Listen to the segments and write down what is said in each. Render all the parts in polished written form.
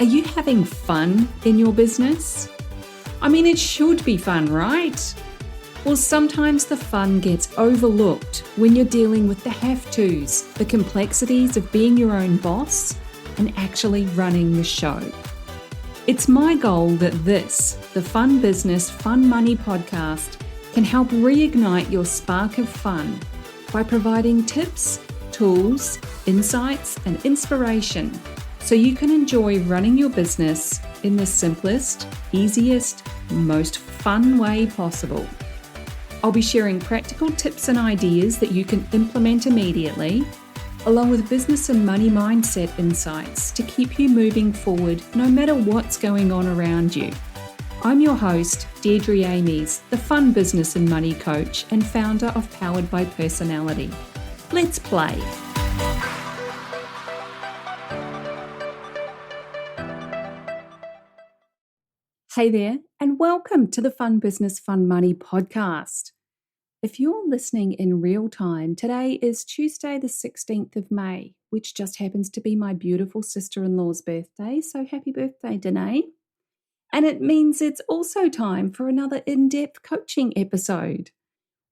Are you having fun in your business? I mean, it should be fun, right? Well, sometimes the fun gets overlooked when you're dealing with the have-tos, the complexities of being your own boss and actually running the show. It's my goal that this, the Fun Business, Fun Money podcast, can help reignite your spark of fun by providing tips, tools, insights, and inspiration so you can enjoy running your business in the simplest, easiest, most fun way possible. I'll be sharing practical tips and ideas that you can implement immediately, along with business and money mindset insights to keep you moving forward no matter what's going on around you. I'm your host, Deirdre Amies, the Fun Business and Money Coach and founder of Powered by Personality. Let's play. Hey there, and welcome to the Fun Business, Fun Money podcast. If you're listening in real time, today is Tuesday, the 16th of May, which just happens to be my beautiful sister-in-law's birthday. So happy birthday, Danae. And it means it's also time for another in-depth coaching episode.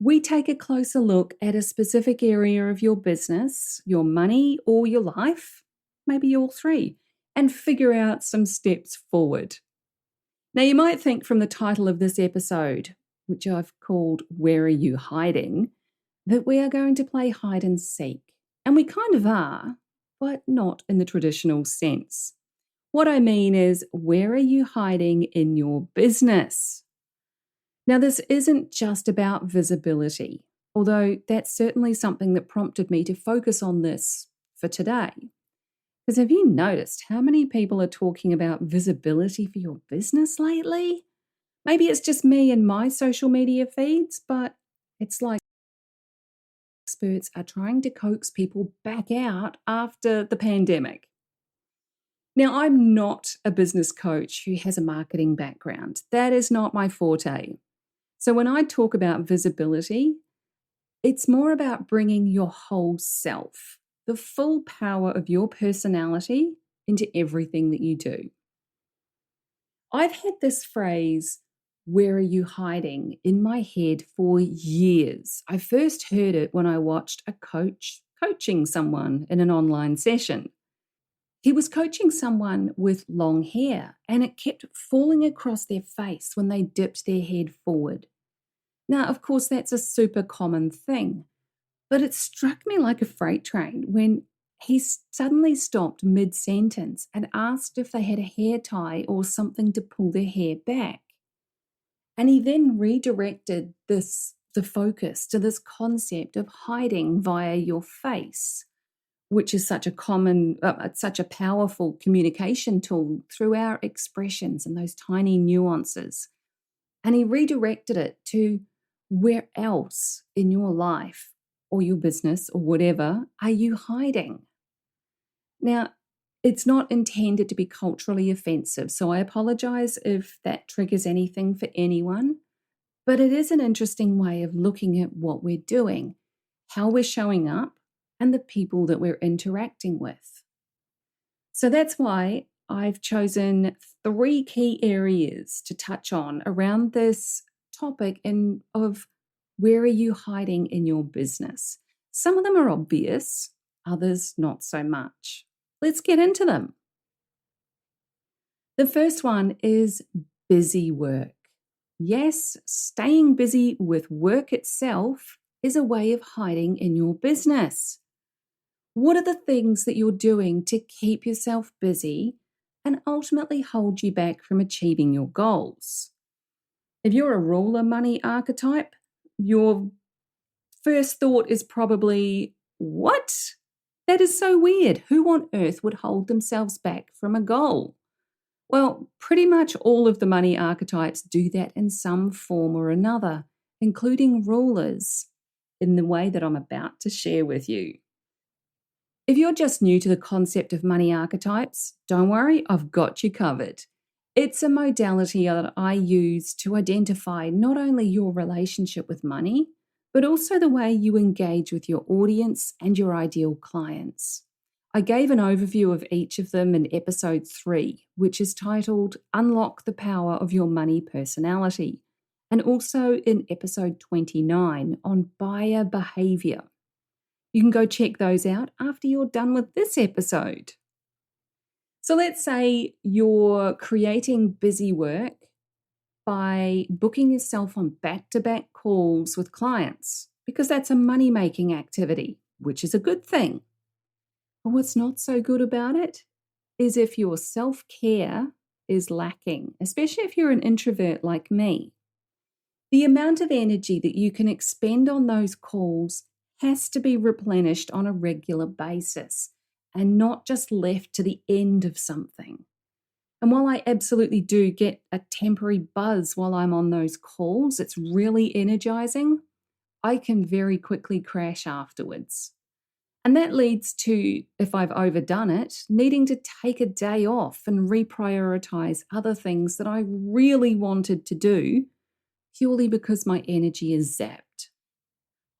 We take a closer look at a specific area of your business, your money, or your life, maybe all three, and figure out some steps forward. Now, you might think from the title of this episode, which I've called Where Are You Hiding?, that we are going to play hide and seek. And we kind of are, but not in the traditional sense. What I mean is, where are you hiding in your business? Now, this isn't just about visibility, although that's certainly something that prompted me to focus on this for today. Because have you noticed how many people are talking about visibility for your business lately? Maybe it's just me and my social media feeds, but it's like experts are trying to coax people back out after the pandemic. Now, I'm not a business coach who has a marketing background. That is not my forte. So when I talk about visibility, it's more about bringing your whole self, the full power of your personality into everything that you do. I've had this phrase, where are you hiding, in my head for years. I first heard it when I watched a coach coaching someone in an online session. He was coaching someone with long hair, and it kept falling across their face when they dipped their head forward. Now, of course, that's a super common thing. But it struck me like a freight train when he suddenly stopped mid-sentence and asked if they had a hair tie or something to pull their hair back. And he then redirected the focus to this concept of hiding via your face, which is such a powerful communication tool through our expressions and those tiny nuances. And he redirected it to where else in your life or your business or whatever are you hiding? Now, it's not intended to be culturally offensive, so I apologize if that triggers anything for anyone, but it is an interesting way of looking at what we're doing, how we're showing up, and the people that we're interacting with. So that's why I've chosen 3 key areas to touch on around this topic of where are you hiding in your business? Some of them are obvious, others not so much. Let's get into them. The first one is busy work. Yes, staying busy with work itself is a way of hiding in your business. What are the things that you're doing to keep yourself busy and ultimately hold you back from achieving your goals? If you're a ruler money archetype, your first thought is probably, what? That is so weird. Who on earth would hold themselves back from a goal? Well, pretty much all of the money archetypes do that in some form or another, including rulers, in the way that I'm about to share with you. If you're just new to the concept of money archetypes, don't worry, I've got you covered. It's a modality that I use to identify not only your relationship with money, but also the way you engage with your audience and your ideal clients. I gave an overview of each of them in episode 3, which is titled Unlock the Power of Your Money Personality, and also in episode 29 on buyer behavior. You can go check those out after you're done with this episode. So let's say you're creating busy work by booking yourself on back-to-back calls with clients, because that's a money-making activity, which is a good thing. But what's not so good about it is if your self-care is lacking, especially if you're an introvert like me. The amount of energy that you can expend on those calls has to be replenished on a regular basis and not just left to the end of something. And while I absolutely do get a temporary buzz while I'm on those calls, it's really energizing, I can very quickly crash afterwards. And that leads to, if I've overdone it, needing to take a day off and reprioritize other things that I really wanted to do purely because my energy is zapped.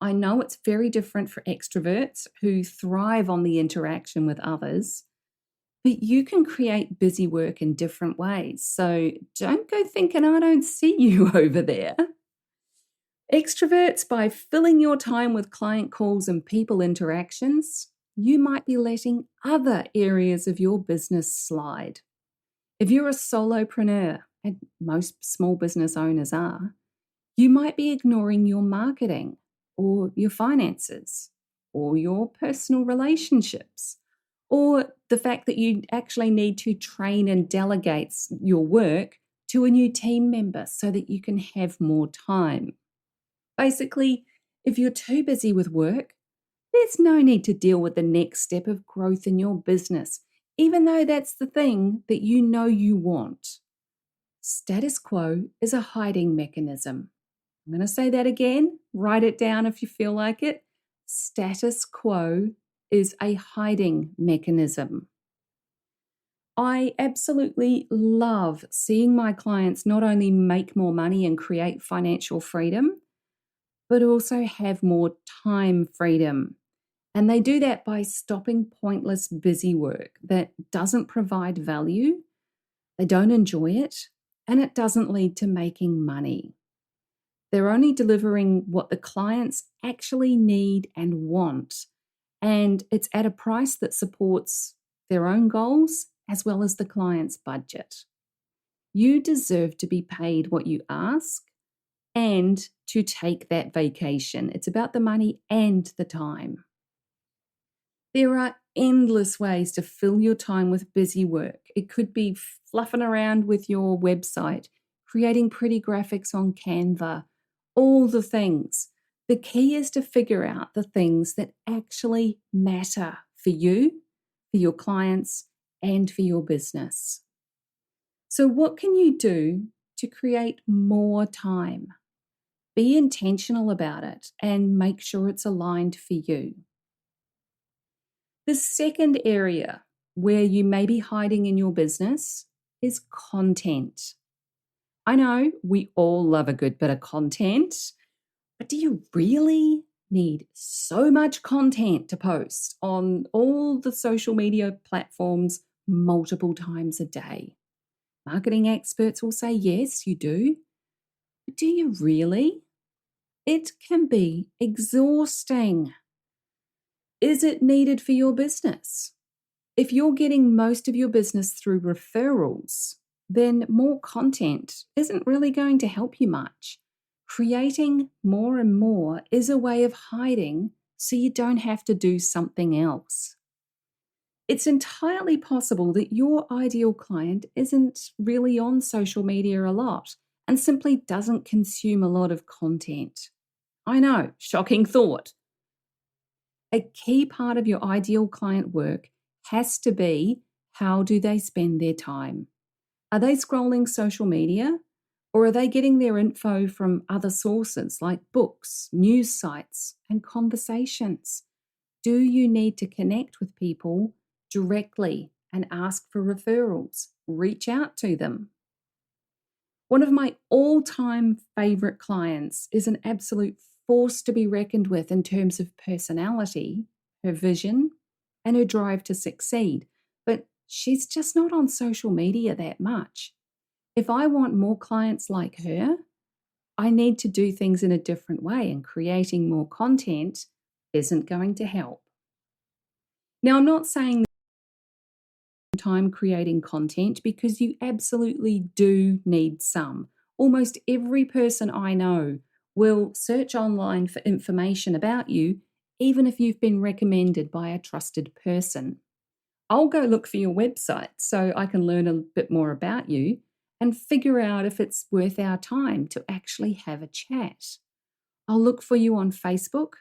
I know it's very different for extroverts who thrive on the interaction with others, but you can create busy work in different ways. So don't go thinking I don't see you over there. Extroverts, by filling your time with client calls and people interactions, you might be letting other areas of your business slide. If you're a solopreneur, and most small business owners are, you might be ignoring your marketing or your finances or your personal relationships, or the fact that you actually need to train and delegate your work to a new team member so that you can have more time. Basically, if you're too busy with work, there's no need to deal with the next step of growth in your business, even though that's the thing that you know you want. Status quo is a hiding mechanism. I'm going to say that again. Write it down if you feel like it. Status quo is a hiding mechanism. I absolutely love seeing my clients not only make more money and create financial freedom, but also have more time freedom. And they do that by stopping pointless busy work that doesn't provide value, they don't enjoy it, and it doesn't lead to making money. They're only delivering what the clients actually need and want, and it's at a price that supports their own goals as well as the client's budget. You deserve to be paid what you ask and to take that vacation. It's about the money and the time. There are endless ways to fill your time with busy work. It could be fluffing around with your website, creating pretty graphics on Canva, all the things. The key is to figure out the things that actually matter for you, for your clients, and for your business. So what can you do to create more time? Be intentional about it and make sure it's aligned for you. The second area where you may be hiding in your business is content. I know we all love a good bit of content, but do you really need so much content to post on all the social media platforms multiple times a day? Marketing experts will say, yes, you do. But do you really? It can be exhausting. Is it needed for your business? If you're getting most of your business through referrals, then more content isn't really going to help you much. Creating more and more is a way of hiding so you don't have to do something else. It's entirely possible that your ideal client isn't really on social media a lot and simply doesn't consume a lot of content. I know, shocking thought. A key part of your ideal client work has to be, how do they spend their time? Are they scrolling social media, or are they getting their info from other sources like books, news sites, and conversations? Do you need to connect with people directly and ask for referrals? Reach out to them. One of my all-time favorite clients is an absolute force to be reckoned with in terms of personality, her vision, and her drive to succeed, but she's just not on social media that much. If I want more clients like her, I need to do things in a different way, and creating more content isn't going to help. Now, I'm not saying time creating content, because you absolutely do need some. Almost every person I know will search online for information about you, even if you've been recommended by a trusted person. I'll go look for your website so I can learn a bit more about you and figure out if it's worth our time to actually have a chat. I'll look for you on Facebook,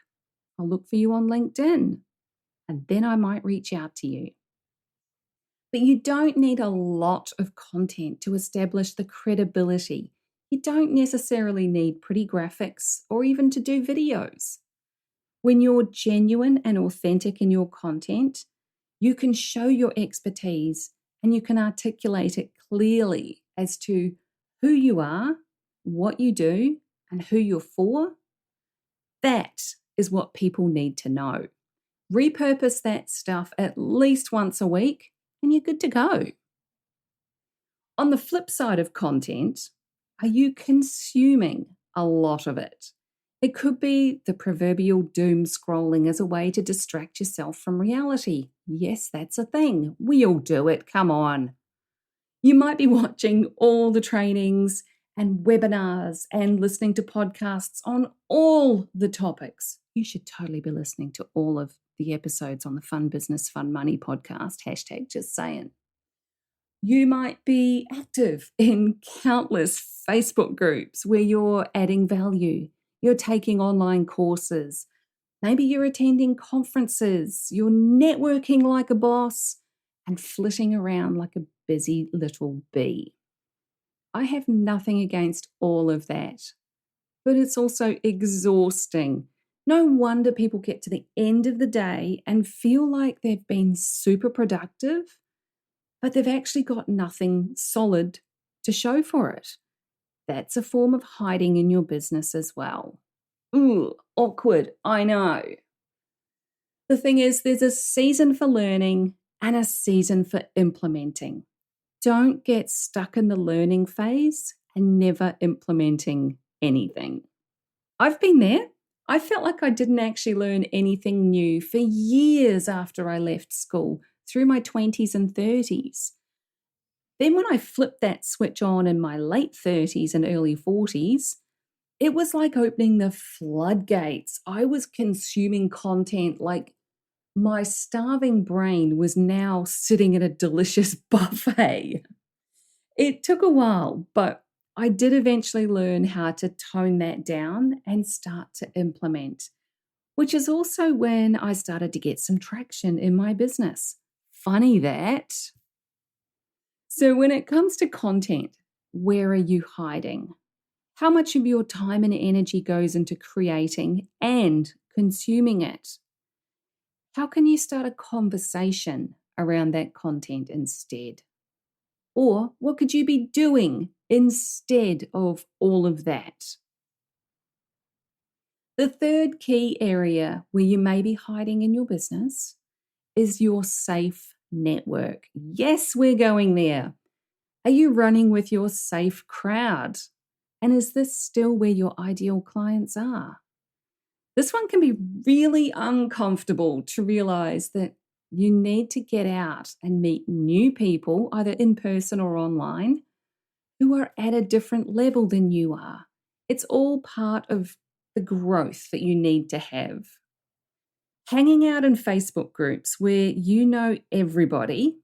I'll look for you on LinkedIn, and then I might reach out to you. But you don't need a lot of content to establish the credibility. You don't necessarily need pretty graphics or even to do videos. When you're genuine and authentic in your content, you can show your expertise and you can articulate it clearly as to who you are, what you do, and who you're for. That is what people need to know. Repurpose that stuff at least once a week and you're good to go. On the flip side of content, are you consuming a lot of it? It could be the proverbial doom scrolling as a way to distract yourself from reality. Yes, that's a thing. We all do it. Come on. You might be watching all the trainings and webinars and listening to podcasts on all the topics. You should totally be listening to all of the episodes on the Fun Business, Fun Money podcast, #just saying. You might be active in countless Facebook groups where you're adding value. You're taking online courses. Maybe you're attending conferences. You're networking like a boss and flitting around like a busy little bee. I have nothing against all of that, but it's also exhausting. No wonder people get to the end of the day and feel like they've been super productive, but they've actually got nothing solid to show for it. That's a form of hiding in your business as well. Ooh, awkward, I know. The thing is, there's a season for learning and a season for implementing. Don't get stuck in the learning phase and never implementing anything. I've been there. I felt like I didn't actually learn anything new for years after I left school, through my 20s and 30s. Then when I flipped that switch on in my late 30s and early 40s, it was like opening the floodgates. I was consuming content like my starving brain was now sitting in a delicious buffet. It took a while, but I did eventually learn how to tone that down and start to implement, which is also when I started to get some traction in my business. Funny that. So when it comes to content, where are you hiding? How much of your time and energy goes into creating and consuming it? How can you start a conversation around that content instead? Or what could you be doing instead of all of that? The third key area where you may be hiding in your business is your safe network. Yes, we're going there. Are you running with your safe crowd? And is this still where your ideal clients are? This one can be really uncomfortable to realize that you need to get out and meet new people, either in person or online, who are at a different level than you are. It's all part of the growth that you need to have. Hanging out in Facebook groups where you know everybody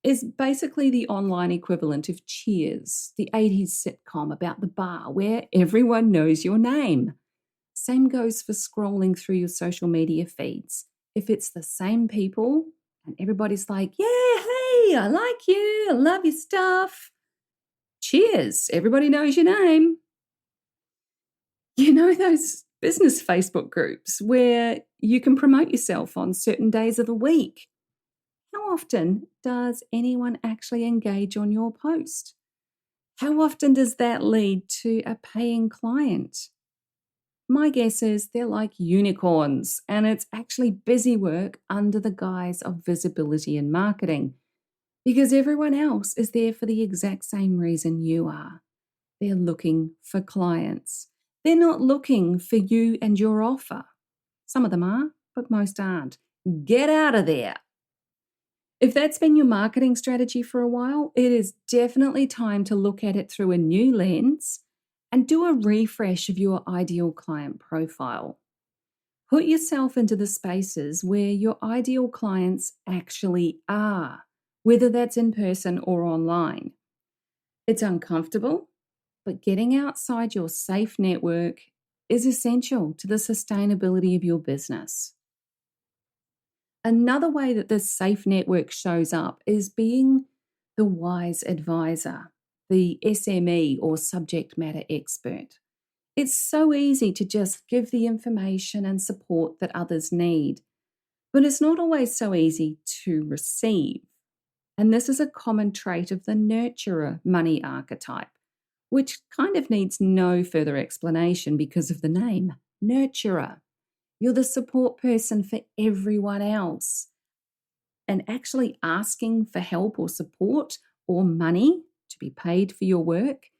is basically the online equivalent of Cheers, the 80s sitcom about the bar where everyone knows your name. Same goes for scrolling through your social media feeds. If it's the same people and everybody's like, yeah, hey, I like you, I love your stuff. Cheers, everybody knows your name. You know those business Facebook groups where you can promote yourself on certain days of the week? How often does anyone actually engage on your post? How often does that lead to a paying client? My guess is they're like unicorns, and it's actually busy work under the guise of visibility and marketing because everyone else is there for the exact same reason you are. They're looking for clients. They're not looking for you and your offer. Some of them are, but most aren't. Get out of there. If that's been your marketing strategy for a while, it is definitely time to look at it through a new lens and do a refresh of your ideal client profile. Put yourself into the spaces where your ideal clients actually are, whether that's in person or online. It's uncomfortable, but getting outside your safe network is essential to the sustainability of your business. Another way that this safe network shows up is being the wise advisor, the SME or subject matter expert. It's so easy to just give the information and support that others need, but it's not always so easy to receive. And this is a common trait of the nurturer money archetype, which kind of needs no further explanation because of the name, nurturer. You're the support person for everyone else. And actually asking for help or support or money to be paid for your work,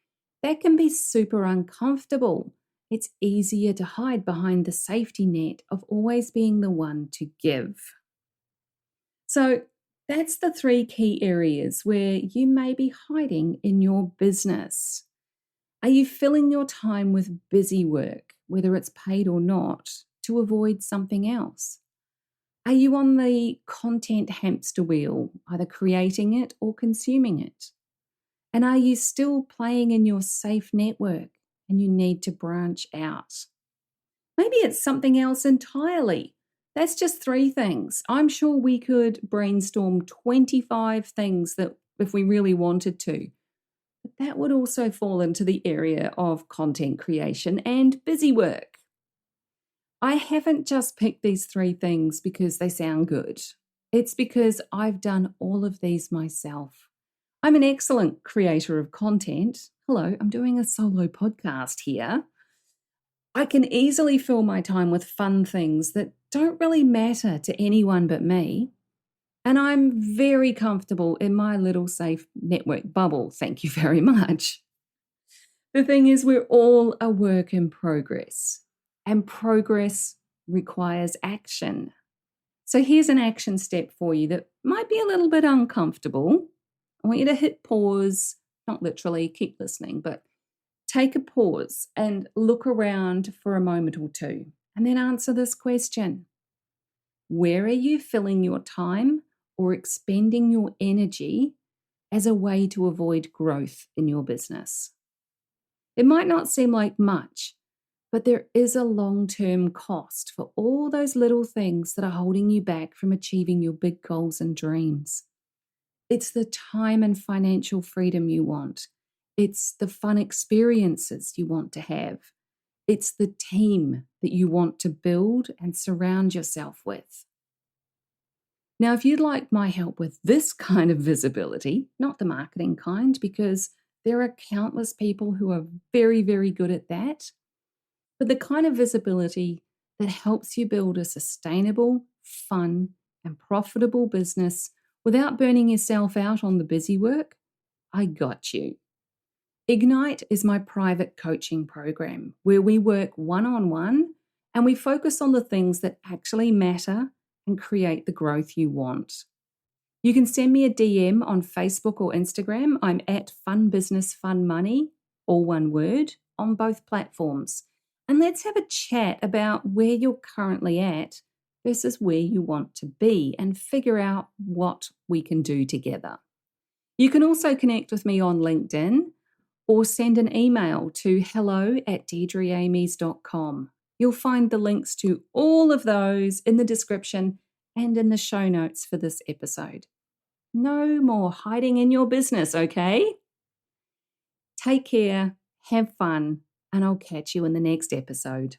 that can be super uncomfortable. It's easier to hide behind the safety net of always being the one to give. So that's the 3 key areas where you may be hiding in your business. Are you filling your time with busy work, whether it's paid or not, to avoid something else? Are you on the content hamster wheel, either creating it or consuming it? And are you still playing in your safe network and you need to branch out? Maybe it's something else entirely. That's just 3 things. I'm sure we could brainstorm 25 things that if we really wanted to. But that would also fall into the area of content creation and busy work. I haven't just picked these 3 things because they sound good. It's because I've done all of these myself. I'm an excellent creator of content. Hello, I'm doing a solo podcast here. I can easily fill my time with fun things that don't really matter to anyone but me. And I'm very comfortable in my little safe network bubble. Thank you very much. The thing is, we're all a work in progress, and progress requires action. So here's an action step for you that might be a little bit uncomfortable. I want you to hit pause, not literally, keep listening, but take a pause and look around for a moment or two, and then answer this question. Where are you filling your time or expending your energy as a way to avoid growth in your business? It might not seem like much, but there is a long-term cost for all those little things that are holding you back from achieving your big goals and dreams. It's the time and financial freedom you want. It's the fun experiences you want to have. It's the team that you want to build and surround yourself with. Now, if you'd like my help with this kind of visibility, not the marketing kind, because there are countless people who are very, very good at that, but the kind of visibility that helps you build a sustainable, fun, and profitable business without burning yourself out on the busy work, I got you. Ignite is my private coaching program where we work one-on-one and we focus on the things that actually matter and create the growth you want. You can send me a DM on Facebook or Instagram. I'm at Fun Business Fun Money, all one word, on both platforms. And let's have a chat about where you're currently at versus where you want to be and figure out what we can do together. You can also connect with me on LinkedIn or send an email to hello@deidreamies.com. You'll find the links to all of those in the description and in the show notes for this episode. No more hiding in your business, okay? Take care, have fun, and I'll catch you in the next episode.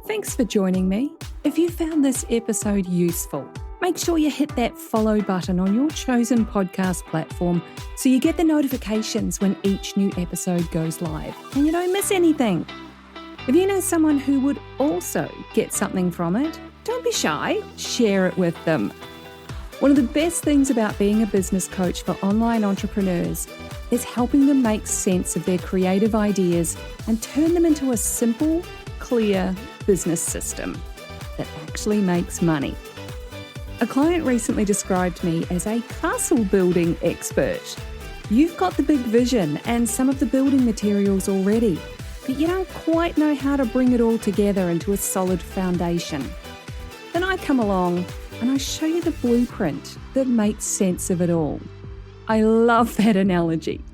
Thanks for joining me. If you found this episode useful, Make sure you hit that follow button on your chosen podcast platform so you get the notifications when each new episode goes live and you don't miss anything. If you know someone who would also get something from it, don't be shy, share it with them. One of the best things about being a business coach for online entrepreneurs is helping them make sense of their creative ideas and turn them into a simple, clear business system that actually makes money. A client recently described me as a castle building expert. You've got the big vision and some of the building materials already, but you don't quite know how to bring it all together into a solid foundation. Then I come along and I show you the blueprint that makes sense of it all. I love that analogy.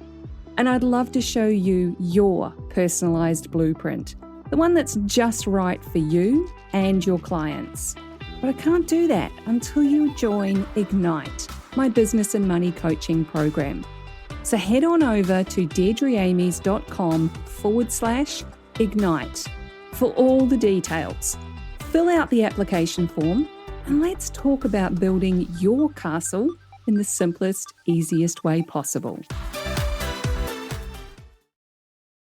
And I'd love to show you your personalized blueprint, the one that's just right for you and your clients. But I can't do that until you join Ignite, my business and money coaching program. So head on over to deirdreamies.com/ignite for all the details. Fill out the application form and let's talk about building your castle in the simplest, easiest way possible.